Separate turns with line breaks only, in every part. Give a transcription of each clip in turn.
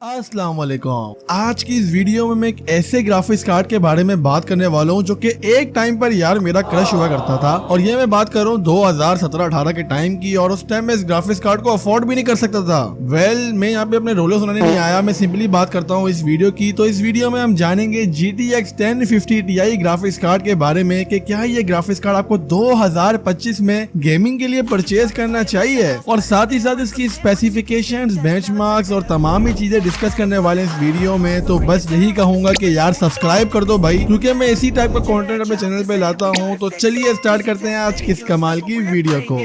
अस्सलाम वालेकुम। आज की इस वीडियो में मैं एक ऐसे ग्राफिक्स कार्ड के बारे में बात करने वाला हूं जो कि एक टाइम पर यार मेरा क्रश हुआ करता था। और ये मैं बात कर रहा हूं 2017-18 के टाइम की, और उस टाइम मैं इस ग्राफिक्स कार्ड को अफोर्ड भी नहीं कर सकता था। मैं यहाँ पे अपने रोलो सुनाने नहीं आया, मैं सिंपली बात करता हूँ इस वीडियो की। तो इस वीडियो में हम जानेंगे GTX 1050 Ti ग्राफिक्स कार्ड के बारे में कि क्या ये ग्राफिक्स कार्ड आपको 2025 में गेमिंग के लिए परचेज करना चाहिए, और साथ ही साथ इसकी स्पेसिफिकेशंस, बेंचमार्क्स और तमाम ही चीजें डिस्कस करने वाले इस वीडियो में। तो बस यही कहूंगा कि यार सब्सक्राइब कर दो भाई, क्योंकि मैं इसी टाइप का कंटेंट अपने चैनल पे लाता हूं। तो चलिए स्टार्ट करते हैं आज की इस कमाल की वीडियो को।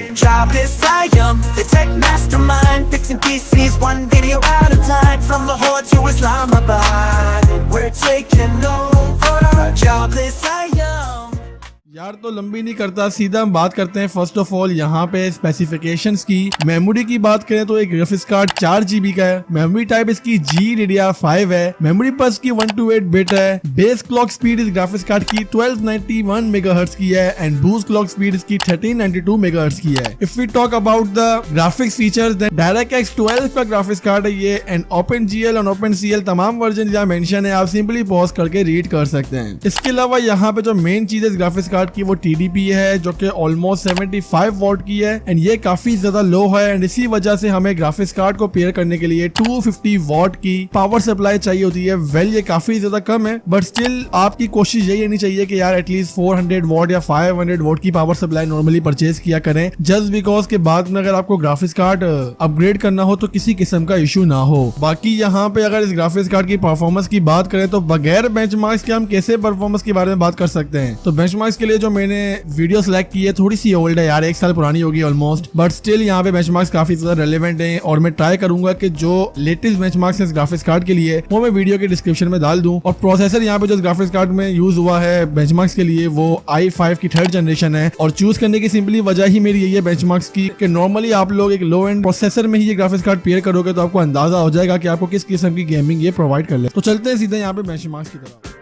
यार तो लंबी नहीं करता, सीधा हम बात करते हैं फर्स्ट ऑफ ऑल यहाँ पे स्पेसिफिकेशंस की। मेमोरी की बात करें तो एक ग्राफिक्स कार्ड 4 GB का है। मेमोरी टाइप इसकी GDDR5 है। मेमोरी बस की 128 बिट है। बेस क्लॉक स्पीड इस ग्राफिक्स कार्ड की 1291 मेगाहर्ट्ज की है एंड बूस्ट क्लॉक स्पीड इसकी 1392 मेगाहर्ट्ज की है। If we talk about the graphics features, then DirectX 12 का ग्राफिक्स कार्ड है ये, एंड OpenGL और OpenCL तमाम वर्जन यहाँ मेंशन है, आप सिंपली पॉज करके रीड कर सकते हैं। इसके अलावा यहाँ पे जो मेन चीज है ग्राफिक्स कार्ड की वो TDP है, जो कि ऑलमोस्ट 75 वॉट की है एंड ये काफी ज्यादा लो है। एंड इसी वजह से हमें ग्राफिक्स कार्ड को पेयर करने के लिए 250 वॉट की पावर सप्लाई चाहिए होती है। वेल ये काफी ज्यादा कम है, बट स्टिल आपकी कोशिश यही रहनी चाहिए कि यार एटलीस्ट 400 वॉट या 500 वॉट की पावर सप्लाई नॉर्मली परचेज किया करें, जस्ट बिकॉज के बाद में अगर आपको ग्राफिक्स कार्ड अपग्रेड करना हो तो किसी किस्म का इशू ना हो। बाकी यहाँ पे अगर इस ग्राफिक्स कार्ड की परफॉर्मेंस की बात करें तो बगैर बेंचमार्क्स के हम कैसे परफॉर्मेंस के बारे में बात कर सकते हैं। तो बेंचमार्क्स के लिए जो मैंने वीडियो सेलेक्ट की है थोड़ी सी ओल्ड है यार, 1 साल पुरानी होगी ऑलमोस्ट, बट स्टिल यहाँ पे बेंचमार्क्स काफी ज्यादा रेलेवेंट हैं। और मैं ट्राई करूंगा कि जो लेटेस्ट बेंचमार्क्स है इस ग्राफिक्स कार्ड के लिए वो मैं वीडियो के डिस्क्रिप्शन में डाल दूं। और प्रोसेसर यहाँ पे जो ग्राफिक्स कार्ड में यूज हुआ है बेंचमार्क्स के लिए वो i5 की 3rd जनरेशन है। और चूज करने की सिंपली वजह ही मेरी यही है बेंचमार्क्स की कि नॉर्मली आप लोग एक लो एंड प्रोसेसर में ही ये ग्राफिक्स कार्ड पेयर करोगे तो आपको अंदाजा हो जाएगा कि आपको किस किस्म की गेमिंग ये प्रोवाइड कर ले। तो चलते हैं सीधे यहाँ पे बेंचमार्क्स की तरफ।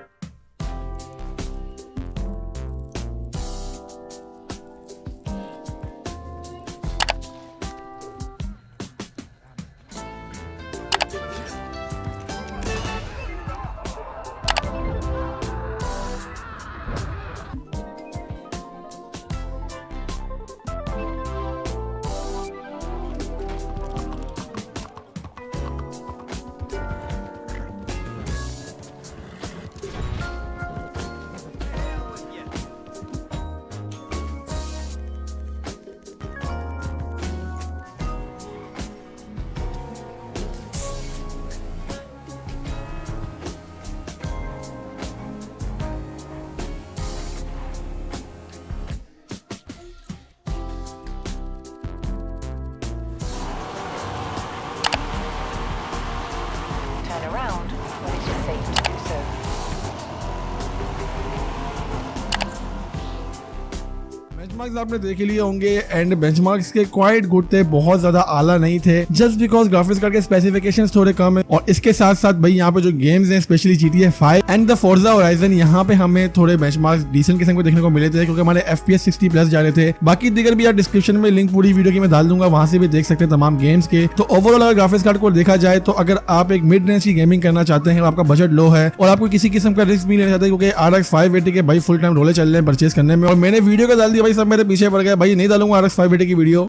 Around when it is safe to do so.
Benchmarks आपने देख लिए होंगे एंड बेंचमार्क्स के क्वाइट गुड थे, बहुत ज्यादा आला नहीं थे, जस्ट बिकॉज ग्राफिक्स कार्ड के स्पेसिफिकेशंस थोड़े कम है। और इसके साथ साथ भाई यहाँ पे जो गेम्स हैं specially GTA 5 and the Forza horizon, यहाँ पे हमें थोड़े बेंचमार्क्स डिसेंट किस्म के देखने को मिले थे, क्योंकि हमारे FPS 60 प्लस जा रहे थे। बाकी दिगर भी यार डिस्क्रिप्शन में लिंक पूरी वीडियो की मैं डाल दूंगा, वहां से भी देख सकते हैं तमाम गेम्स के। तो ओवरऑल अगर ग्राफिक्स कार्ड को देखा जाए तो अगर आप एक मिड रेंज की गेमिंग करना चाहते हैं और आपका बजट लो है और आपको किसी किस्म का रिस्क भी लेना चाहते हैं, क्योंकि RX 580 के भाई फुल टाइम रोले चल रहे हैं परचेज करने में, और मैंने वीडियो को डाल दिया भाई सब मेरे पीछे पड़ गए भाई, नहीं डालूंगा RX 580 की वीडियो।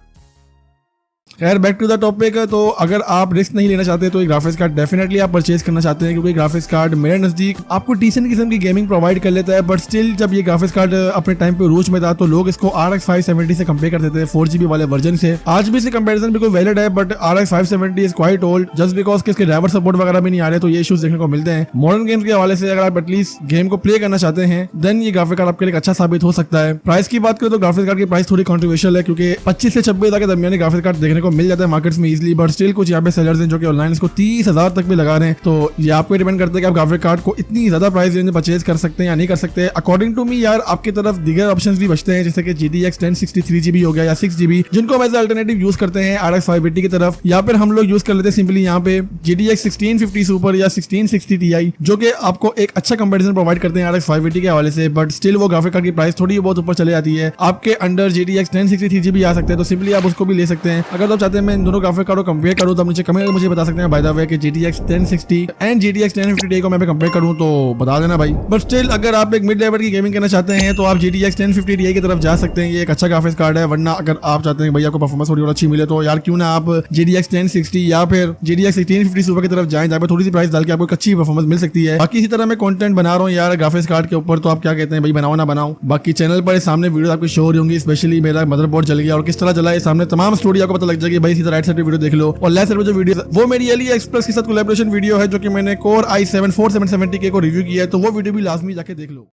खैर बैक टू द टॉपिक। तो अगर आप रिस्क नहीं लेना चाहते तो ये ग्राफिक्स कार्ड डेफिनेटली आप परचेज करना चाहते हैं, क्योंकि ग्राफिक्स कार्ड मेरे नजदीक आपको डिसेंट किस्म की गेमिंग प्रोवाइड कर लेता है। बट स्टिल जब ये ग्राफिक्स कार्ड अपने टाइम पे रूज में था तो लोग इसको RX 570 से कंपेयर करते थे 4GB वाले वर्जन से। आज भी इससे कंपैरिजन बिल्कुल वैलिड है, but RX 570 is quite old just because के इसके ड्राइवर सपोर्ट वगैरह भी नहीं आ रहे, तो ये इश्यूज देखने को मिलते हैं। मॉडर्न गेम्स के हवाले से अगर आप एटलीस्ट गेम को प्ले करना चाहते हैं देन ये ग्राफिक कार्ड आपके लिए अच्छा साबित हो सकता है। प्राइस की बात करें तो ग्राफिक्स कार्ड की प्राइस थोड़ी कॉन्ट्रोवर्शियल है, क्योंकि 25 से 26 के दरमियान ग्राफिक कार्ड देखने को मिल जाता है मार्केट्स में इजीली, बट स्टिल कुछ यहाँ पे सेलर्स हैं जो कि ऑनलाइन इसको 30,000 तक भी लगा रहे हैं। तो ये आपको डिपेंड करता है कि आप ग्राफिक कार्ड को इतनी ज्यादा प्राइस रेंज में परचेज कर सकते हैं या नहीं कर सकते। अकॉर्डिंग टू मी यार आपकी तरफ दीगर ऑप्शंस भी बचते हैं, जैसे कि GTX 1060 3GB हो गया या 6GB, जिनको हम एज अल्टरनेटिव यूज करते हैं RX 580 की तरफ, या फिर हम लोग यूज कर लेते हैं सिंपली यहाँ पे GTX 1650 सुपर या 1660 Ti, जो कि आपको एक अच्छा कंपैरिजन प्रोवाइड करते हैं RX 580 के हवाले से। बट स्टिल वो ग्राफिक कार्ड की प्राइस थोड़ी बहुत ऊपर चले जाती है, आपके अंडर GTX 1060 3GB आ सकते हैं, तो सिंपली आप उसको भी ले सकते हैं। अगर मतलब चाहते हैं मैं इन दोनों ग्राफिक कार्ड को कंपेयर करूं तो आप नीचे कमेंट में मुझे बता सकते हैं बाय द वे कि GTX 1060 एंड GTX 1050 Ti को मैं कंपेयर करूं तो बता देना भाई। बट स्टिल अगर आप एक मिड लेवल की गेमिंग करना चाहते हैं तो आप GTX 1050 Ti की तरफ जा सकते हैं, ये एक अच्छा ग्राफिक्स कार्ड है। वरना अगर आप चाहते हैं भैया आपको परफॉर्मेंस थोड़ी और अच्छी मिले तो यार क्यों ना आप GTX 1060 या फिर GTX 1650 सुपर की तरफ जाएं, जहाँ पे थोड़ी सी प्राइस डाल के आपको एक अच्छी परफॉर्मेंस मिल सकती है। बाकी इसी तरह मैं कंटेंट बना रहा हूँ यार ग्राफिक्स कार्ड के ऊपर, तो आप क्या कहते हैं भाई बनाओ ना बनाओ। बाकी चैनल पर सामने वीडियो आपको शो हो रही होंगी, स्पेशली मेरा मदरबोर्ड चल गया और किस तरह चला है सामने तमाम स्टोरी आपको पता लग जाएगी भाई। सीधा राइट साइड पे वीडियो देख लो और लेफ्ट साइड पे जो वीडियो वो मेरी AliExpress के साथ कोलैबोरेशन वीडियो है जो कि मैंने Core i7 4770K को रिव्यू किया है, तो वो वीडियो भी लाजमी जाके देख लो।